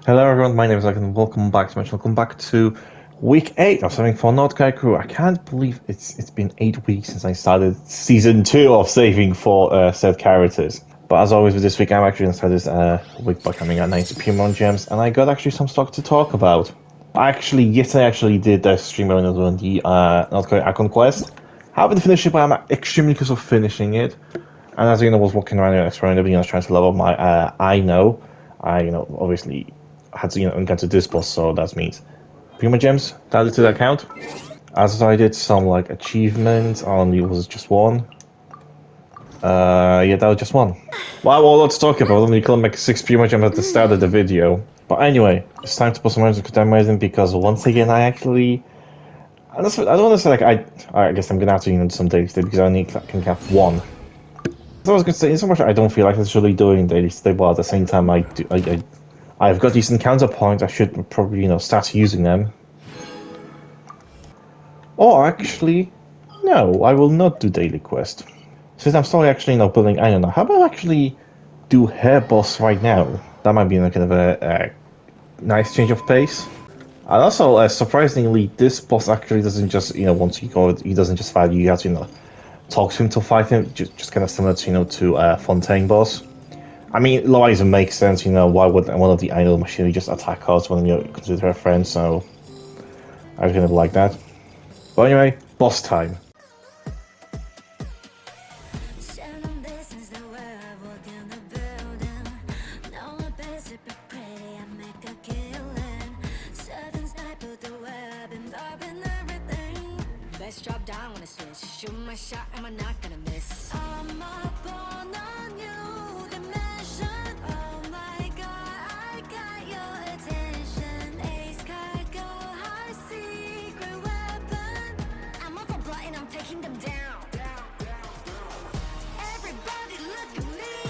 Hello everyone, my name is Natlan and welcome back to my channel. Welcome back to week 8 of Saving for Krai Crew. I can't believe it's been 8 weeks since I started season 2 of Saving for said characters. But as always with this week, I'm actually going to start this week by coming at 90 Pokemon gems, and I got actually some stuff to talk about. Yesterday I did the stream on the Krai Archon quest. Haven't finished it, but I'm extremely close of finishing it. And as you know, I was walking around and exploring everything. I was trying to level up my obviously had to encounter this boss, so that means Prima gems added to the account. As I did some like achievements on it was just one. Yeah, that was just one. Well, let's talk about. Only killed like 6 Prima gems at the start of the video. But anyway, it's time to put some words into contaminating because once again I don't want to say like I guess I'm gonna have to do some daily today because I only can cap one. So I was gonna say, in so much I don't feel like necessarily doing daily today, but at the same time I've got decent counterpoints. I should probably start using them. Or actually, no, I will not do daily quest. Since I'm still actually building, I don't know. How about actually do hair boss right now? That might be kind of a nice change of pace. And also, surprisingly, this boss actually doesn't just once you go, he doesn't just fight you. You have to talk to him to fight him. Just kind of similar to Fontaine boss. I mean, Loiza makes sense, why would one of the idol machinery just attack us when you consider her friend, so I was gonna be like that. But anyway, boss time. Let's drop down on a switch. Shoot my shot, am I not gonna miss? I'm up on a new dimension. Oh my god, I got your attention. Ace card, go high, secret weapon. I'm up a button, I'm taking them down. Everybody look at me.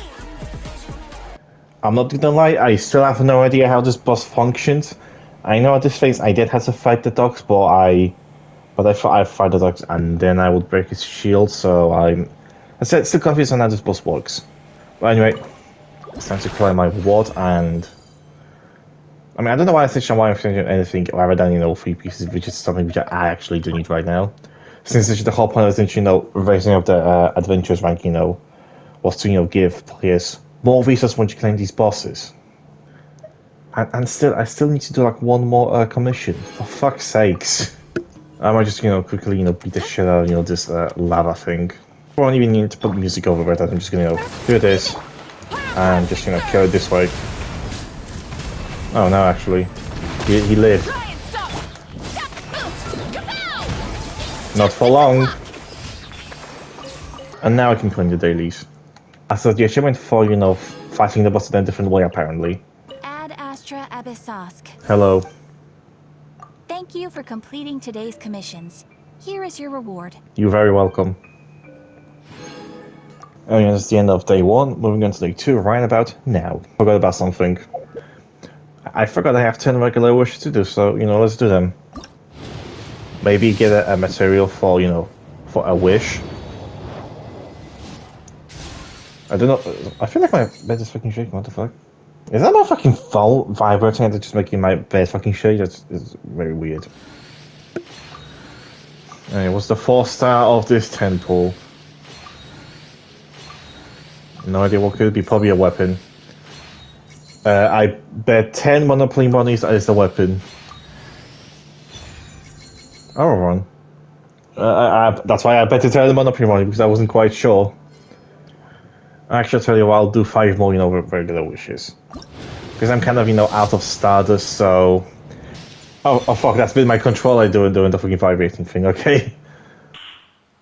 I'm not gonna lie, I still have no idea how this boss functions. I know at this phase I did have to fight the dogs, but I thought I'd fight the dogs and then I would break his shield, so I'm still confused on how this boss works. But anyway, it's time to climb my ward, and I mean I don't know why I'm thinking anything rather than 3 pieces, which is something which I actually do need right now. Since the whole point of this, raising up the adventures rank, was to give players more resources when you claim these bosses. And I still need to do like one more commission. For fuck's sakes. I might just, quickly, beat the shit out of, this lava thing. I won't even need to put music over it. I'm just gonna, do this and just, kill it this way. Oh no, actually, he lived. Not for long. And now I can claim the dailies. I thought the achievement for, fighting the boss in a different way, apparently. Ad Astra Abyssosk. Hello. Thank you for completing today's commissions. Here is your reward. You're very welcome. And that's the end of day 1. Moving on to day 2 right about now. Forgot about something. I forgot I have 10 regular wishes to do, so, let's do them. Maybe get a material for, for a wish. I don't know. I feel like my bed is fucking shaking. What the fuck? Is that my fucking phone vibrating and just making my bed fucking shake? That's very weird. Anyway, what's the 4-star of this temple? No idea what could be. Probably a weapon. I bet 10 Monopoly monies is the weapon. Oh, run. That's why I bet to 10 Monopoly money because I wasn't quite sure. Actually, I'll tell you what, I'll do 5 more, regular wishes. Because I'm kind of, out of Stardust, so... Oh fuck, that's been my controller doing the fucking vibrating thing, okay?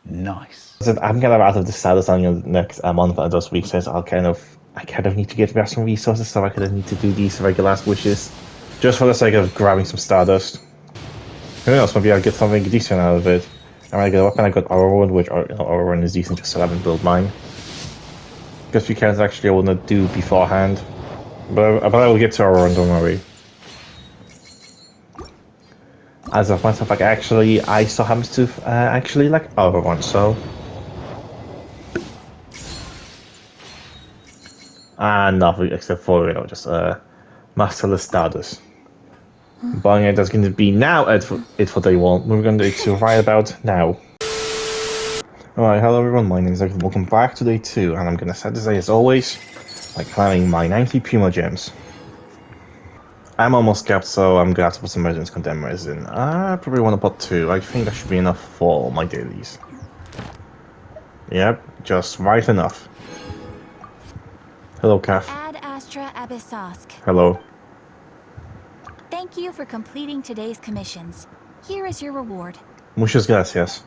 Nice. So I'm kind of out of the Stardust on the next month and those weeks, so I kind of need to get some resources, so I kind of need to do these regular wishes. Just for the sake of grabbing some Stardust. Who knows, maybe I'll get something decent out of it. I might get a weapon, I got Aurora, which, Aurora is decent, just so I haven't built mine. Because we can't actually I will not do beforehand. But I will get to Aurora, don't worry. As of matter of fact, actually, I still happens to actually like Aurora, so... Nothing except for, just Masterless status. But yeah, that's going to be now it for day 1. We're going to do right about now. Alright, hello everyone, my name is Zach, welcome back to day 2, and I'm going to start this day as always by climbing my 90 Puma gems. I'm almost capped, so I'm going to have to put some resins, condemn resin. I probably want to put 2, I think that should be enough for my dailies. Yep, just right enough. Hello, Kath. Ad Astra Abyssosk. Hello. Thank you for completing today's commissions. Here is your reward. Muchas gracias.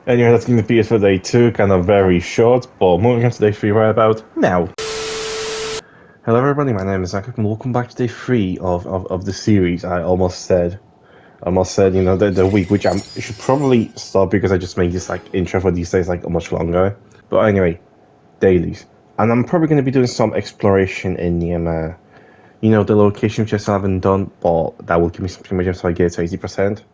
Anyway, that's going to be it for day 2, kind of very short, but moving on to day 3 right about now. Hello everybody, my name is Zach, and welcome back to day 3 of the series. I almost said, you know, the week, which I should probably stop because I just made this, like, intro for these days, like, much longer. But anyway, dailies. And I'm probably going to be doing some exploration in the, you know, the location which I still haven't done, but that will give me some pretty much so I get to 80%.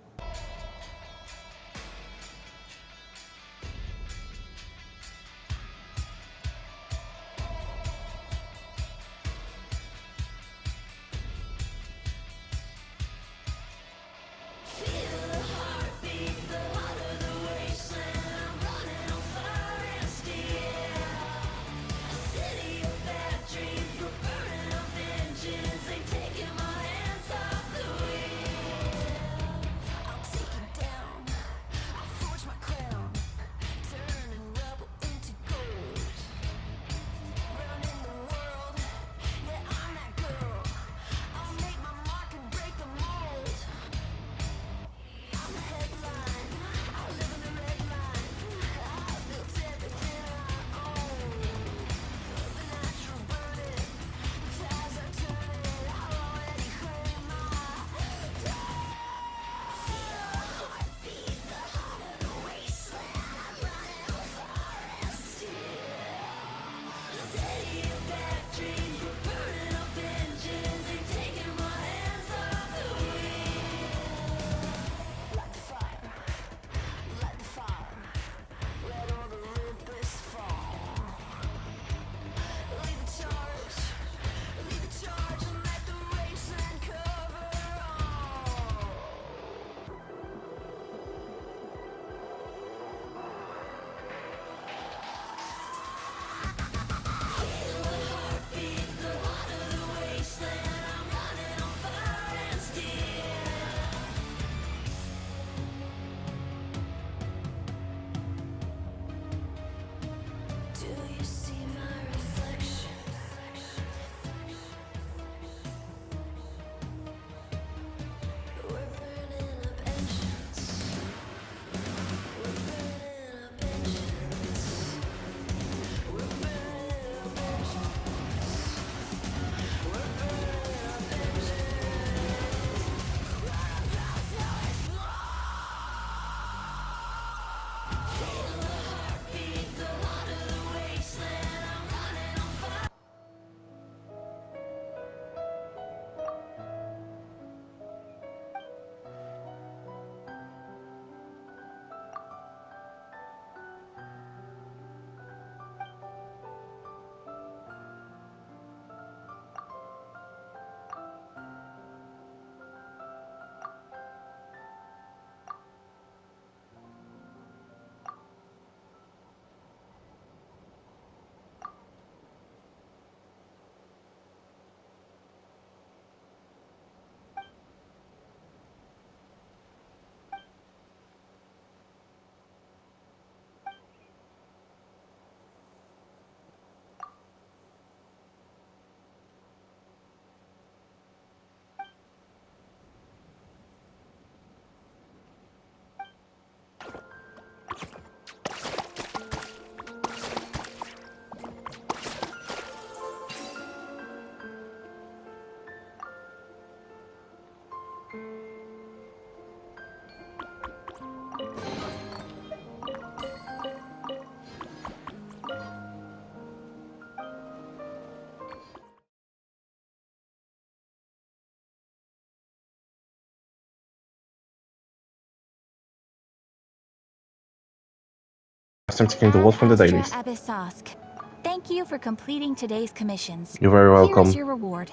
I'm taking the word from the dailies. Abyssosk. Thank you for completing today's commissions. You're very Here is welcome. your reward.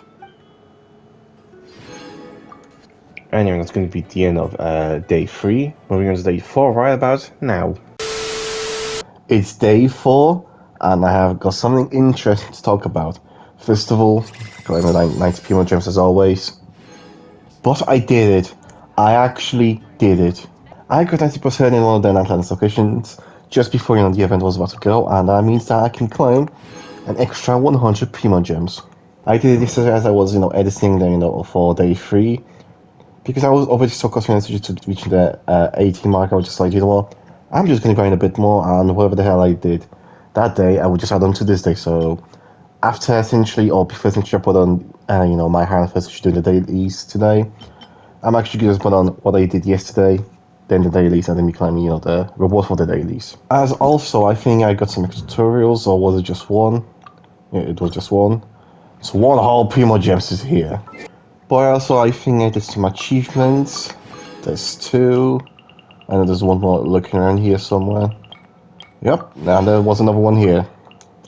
Anyway, that's going to be the end of day 3. Moving on to day 4 right about now. It's day 4, and I have got something interesting to talk about. First of all, got my 90 Primo Gems as always. But I did it. I actually did it. I got 90% in one of the Natlan locations just before the event was about to go, and that means that I can claim an extra 100 Primo Gems. I did it yesterday as I was, editing the, for day 3. Because I was already so concentrated to reaching the 18 mark, I was just like, you know what, I'm just going to grind a bit more, and whatever the hell I did that day, I would just add on to this day. So after essentially, or before essentially I put on, my hand first doing the dailies today, I'm actually going to put on what I did yesterday, then the dailies, and then be claiming, the reward for the dailies. As also, I think I got some extra tutorials, or was it just one? Yeah, it was just one. So one whole Primo Gems is here. But also, I think I did some achievements. There's 2. I know there's one more looking around here somewhere. Yep, and there was another one here.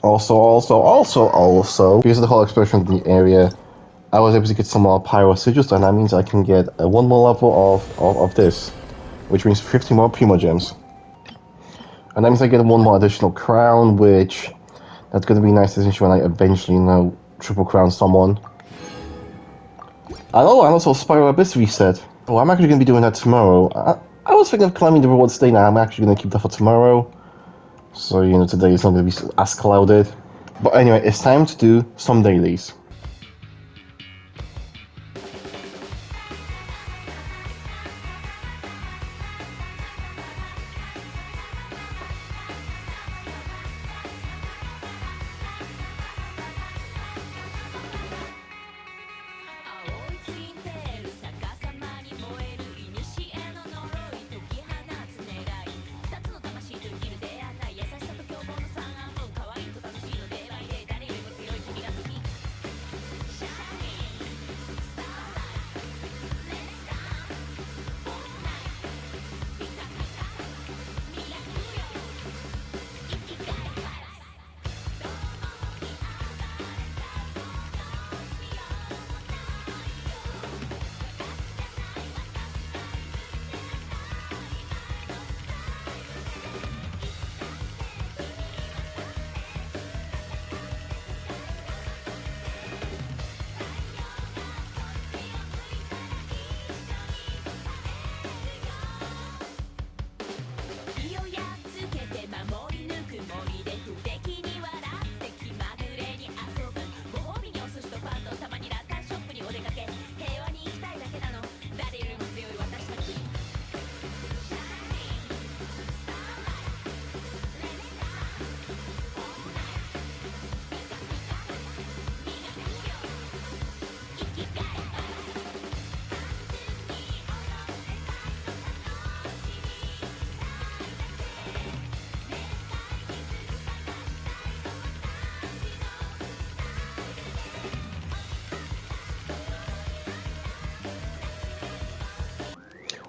Also, because of the whole explosion in the area, I was able to get some more pyro sigils, and that means I can get one more level of this, which means 50 more Primo Gems. And that means I get one more additional crown, which that's going to be nice essentially when I eventually, triple crown someone. And also Spiral Abyss reset. Oh, I'm actually going to be doing that tomorrow. I was thinking of climbing the rewards today now. I'm actually going to keep that for tomorrow. So, today is not going to be as clouded. But anyway, it's time to do some dailies.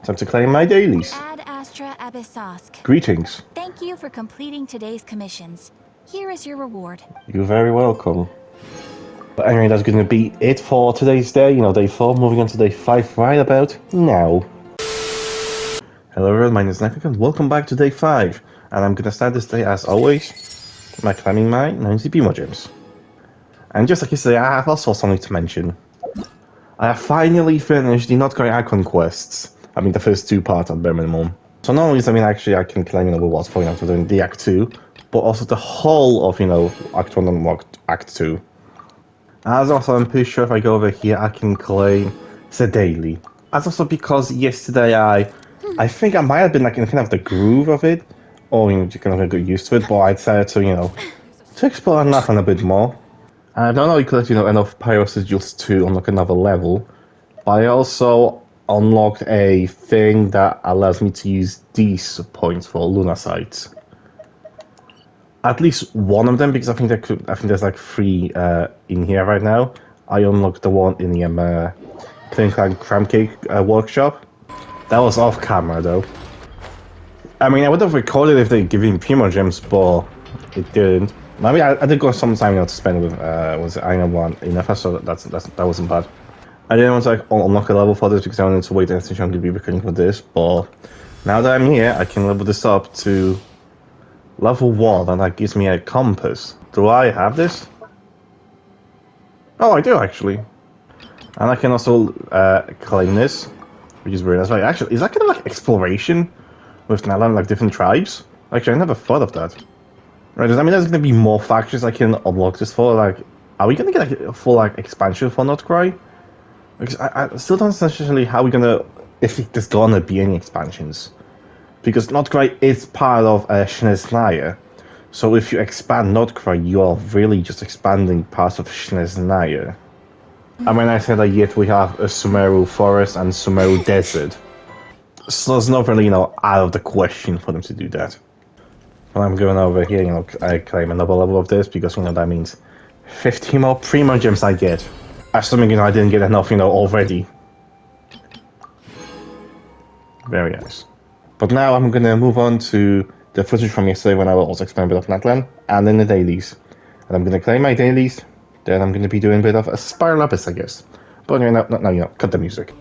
Time to claim my dailies. Ad Astra Abyssosk. Greetings. Thank you for completing today's commissions. Here is your reward. You're very welcome. But anyway, that's going to be it for today's day. Day 4. Moving on to day 5 right about now. Hello everyone, my name is Natlan and welcome back to day 5. And I'm going to start this day as always by claiming my 90 Primo Gems. And just like yesterday, I have also something to mention. I have finally finished the Krai archon quests. I mean, the first 2 parts at bare minimum. So not only does actually I can claim rewards for doing the Act 2, but also the whole of Act 1 and Act 2. As also, I'm pretty sure if I go over here, I can claim the daily. As also because yesterday I think I might have been in kind of the groove of it, or you kind of get used to it. But I decided to to explore Natlan a bit more. I don't know, you could enough pyro sigils to unlock another level, but I also unlocked a thing that allows me to use these points for Luna sites. At least one of them, because I think there's like 3 in here right now. I unlocked the one in the Plain Clan Cram Cake workshop. That was off camera though. I mean, I would have recorded if they give me Primo Gems, but it didn't. I mean, I did go some time, to spend with was Aina one enough, so that wasn't bad. I didn't want to like unlock a level for this because I wanted to wait and I'm going to be recording for this, but now that I'm here, I can level this up to level 1, and that gives me a compass. Do I have this? Oh, I do actually. And I can also claim this, which is weird as well. Actually, is that kind of like exploration with Natlan, like different tribes? Actually, I never thought of that. Right, does that mean there's going to be more factions I can unlock this for? Like, are we going to get like a full like expansion for Krai? Because I still don't necessarily how we're going to, if there's going to be any expansions. Because Krai is part of Shnesnaya. So if you expand Krai, you are really just expanding parts of Shnesnaya. And when I say that, yet we have a Sumeru forest and Sumeru desert. So it's not really, out of the question for them to do that. When I'm going over here, I claim another level of this because, that means 50 more Primo Gems I get. Assuming, I didn't get enough, already. Very nice. But now I'm gonna move on to the footage from yesterday when I was exploring a bit of Natlan and in the dailies. And I'm gonna claim my dailies, then I'm gonna be doing a bit of a Spiral Abyss, I guess. But anyway, no, cut the music.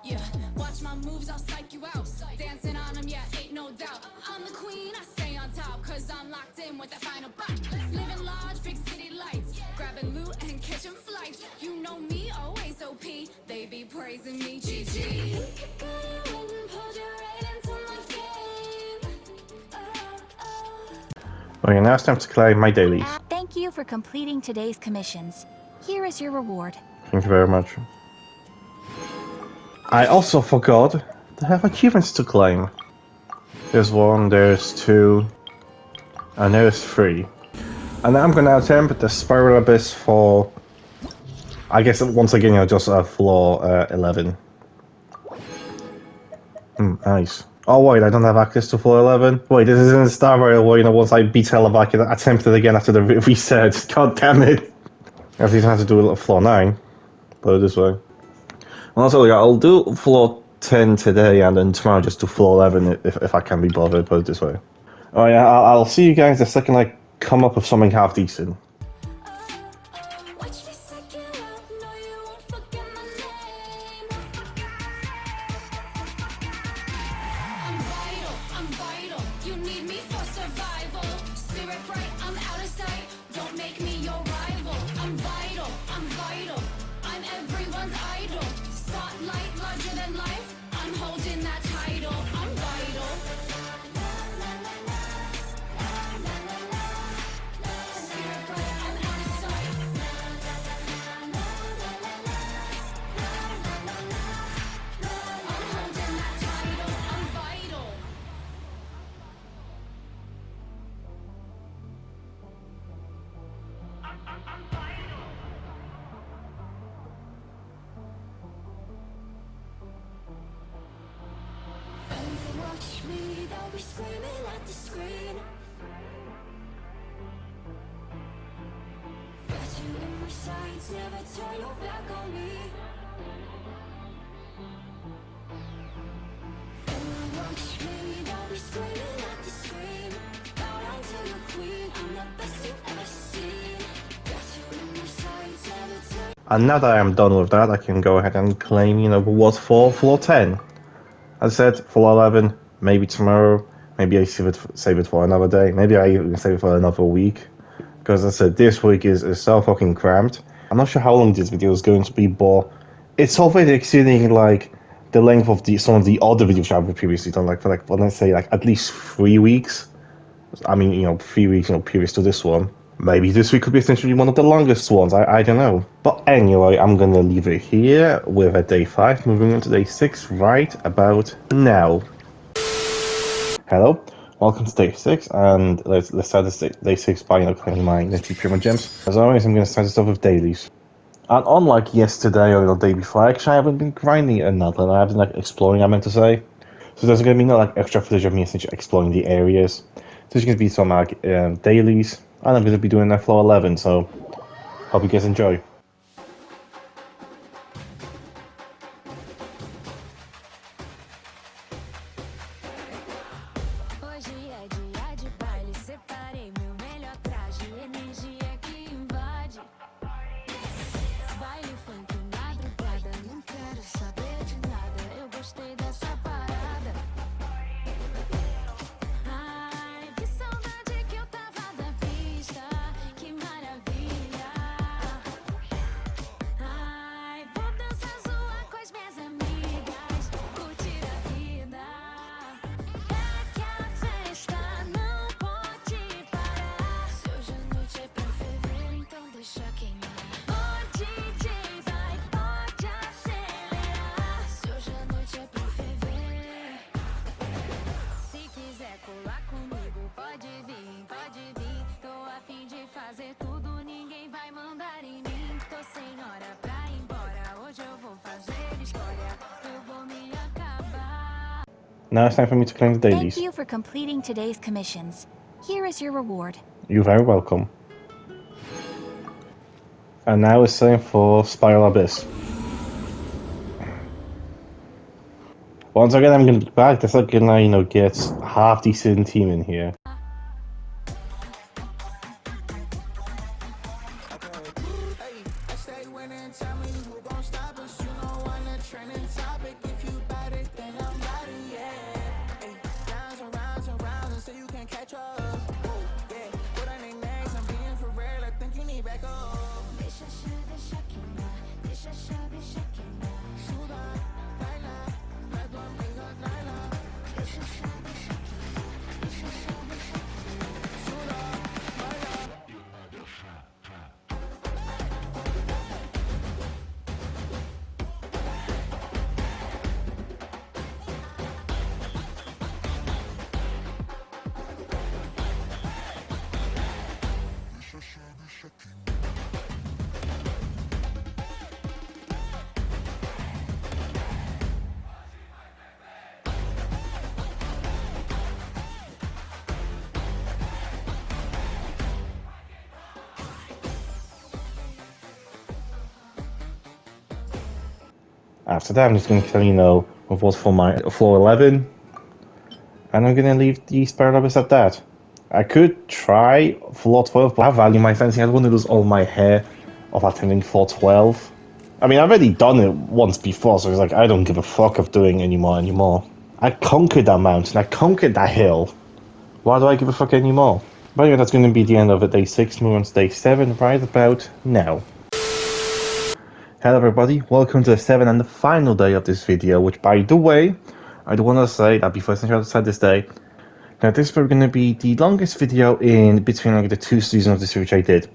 Yeah, watch my moves, I'll psych you out. Dancing on them, yeah, ain't no doubt. I'm the queen, I stay on top, cause I'm locked in with the final bite. Living large, big city lights, grabbing loot and catching flights. You know me, always OP, they be praising me, GG. Okay, now it's time to claim my dailies. Thank you for completing today's commissions. Here is your reward. Thank you very much. I also forgot to have achievements to claim. There's 1, there's 2, and there's 3. And I'm gonna attempt the Spiral Abyss for, I guess once again, just floor 11. Nice. Oh wait, I don't have access to floor 11? Wait, this isn't Star Rail where, once I beat hell back, I attempted again after the reset. God damn it. I at least have to do a floor 9. Put it this way. And also, I'll do floor 10 today, and then tomorrow just do floor 11 if I can be bothered, put it this way. Oh yeah, I'll see you guys the second I come up with something half decent. Watch me, don't be screaming at the screen. Bow down to your queen, I'm the best you've ever seen. Got you in my sights every time. And now that I am done with that, I can go ahead and claim, rewards for floor 10. As I said, floor 11, maybe tomorrow, maybe I save it for another day, maybe I even save it for another week. Because as I said, this week is so fucking cramped. I'm not sure how long this video is going to be, but it's already exceeding like the length of some of the other videos I've previously done, like for let's say like at least 3 weeks. I mean, 3 weeks, previous to this one. Maybe this week could be essentially one of the longest ones, I don't know. But anyway, I'm gonna leave it here with a day 5, moving on to day 6 right about now. Hello, welcome to day 6, and let's start this day 6 by claiming my nifty pyramid gems. As always, I'm gonna start this off with dailies. And unlike yesterday or the day before, actually I haven't been grinding a Natlan. I have been like exploring, I meant to say. So there's gonna be no like extra footage of me essentially exploring the areas. There's gonna be some like dailies, and I'm gonna be doing that floor 11. So hope you guys enjoy. Hoje é dia de baile, separei meu melhor traje, energia que invade. Baile funk madrugada, não quero saber de nada, eu gostei dessa parada. Ai, que saudade que eu tava da pista, que maravilha. Ai, vou dançar, zoar com as minhas amigas, curtir a vida. É que a festa não pode parar. Se hoje a noite é pra ferver, então deixa queimar. O DJ vai, pode acelerar. Se hoje a noite é pra ferver. Se quiser colar comigo, pode vir. Tô a fim de fazer tudo, ninguém vai mandar em mim. Tô sem hora pra ir embora, hoje eu vou fazer história. Eu vou me acabar. Now it's time for me to claim the dailies. Thank you for completing today's commissions. Here is your reward. You're very welcome. And now it's time for Spiral Abyss. Once again, I'm gonna be back. That's like gonna, get half decent team in here. I stay winning, tell me who gon' stop us. You know I'm the trending topic. If you bout it, then I'm bout it, yeah. Ay, rounds and rounds until you can't catch up. Whoa, yeah, put on their necks, I'm being for real. I think you need backup. Deixa queimar, deixa queimar. Suda, baila, vai do amigo, baila. Deixa queimar, deixa queimar. Suda, baila. After that, I'm just gonna tell rewards for my floor 11, and I'm gonna leave the Spiral Abyss at that. I could try floor 12, but I value my fancy. I don't want to lose all my hair of attending floor 12. I mean, I've already done it once before, so it's like I don't give a fuck of doing anymore. I conquered that mountain. I conquered that hill. Why do I give a fuck anymore? But anyway, that's going to be the end of it. Day 6, move on to day 7 right about now. Hello everybody, welcome to the 7th and the final day of this video, which by the way, I do want to say that before I start this day, now this is probably going to be the longest video in between like the 2 seasons of the series I did,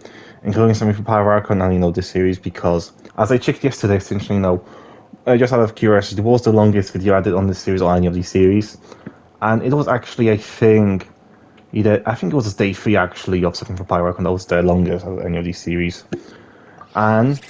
including something for Power Archon and this series, because as I checked yesterday, essentially, just out of curiosity, it was the longest video I did on this series or any of these series, and it was actually, I think it was day 3 actually of something for Power Archon that was the longest of any of these series, and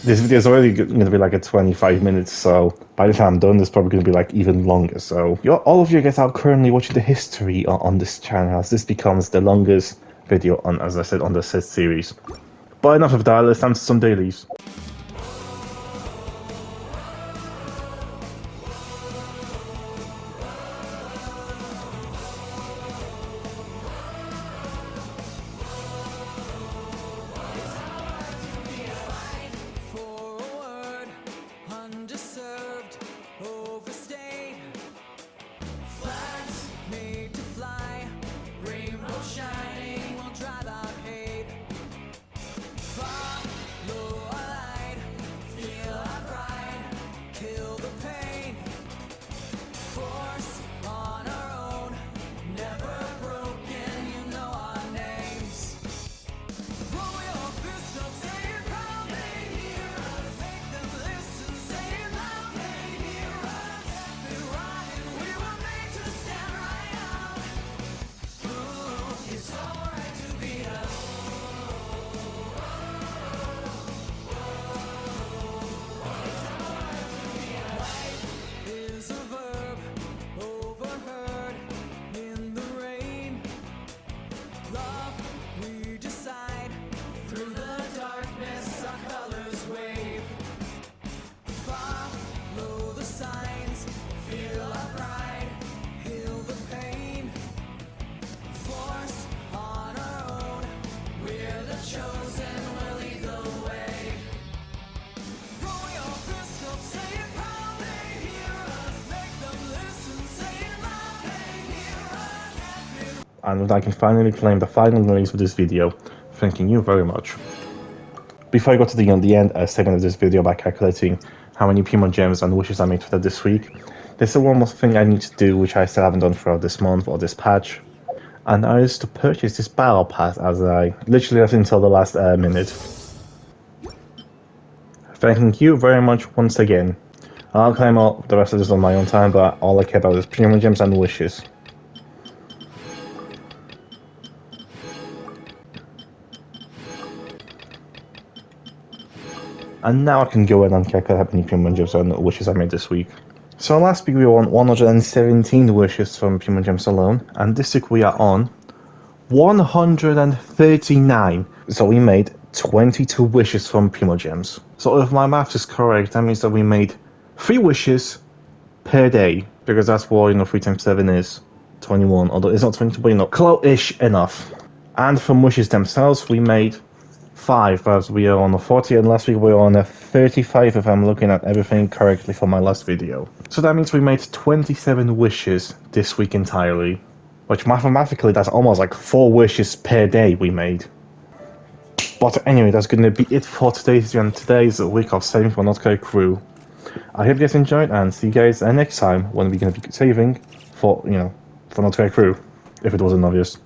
this video is already going to be like a 25 minutes, so by the time I'm done, it's probably going to be like even longer. So all of you guys are currently watching the history on this channel, as this becomes the longest video on, as I said, on the set series. But enough of that, let's time to some dailies. and I can finally claim the final release of this video, thanking you very much. Before I go to the end segment of this video by calculating how many Primo Gems and wishes I made for that this week, there's one more thing I need to do which I still haven't done throughout this month or this patch, and that is to purchase this battle pass, as I literally left until the last minute. Thanking you very much once again. I'll claim all the rest of this on my own time, but all I care about is Primo Gems and wishes. And now I can go in and calculate how many Primo Gems and wishes I made this week. So last week we were on 117 wishes from Primo Gems alone, and this week we are on 139. So we made 22 wishes from Primo Gems. So if my math is correct, that means that we made 3 wishes per day, because that's what 3 times 7 is 21, although it's not 22, but close-ish enough. And from wishes themselves we made 5, as we are on a 40, and last week we were on a 35 if I'm looking at everything correctly from my last video. So that means we made 27 wishes this week entirely, which mathematically that's almost like 4 wishes per day we made. But anyway, that's going to be it for today's video, and today's week of saving for Krai crew. I hope you guys enjoyed, and see you guys next time when we're going to be saving for, for Krai crew, if it wasn't obvious.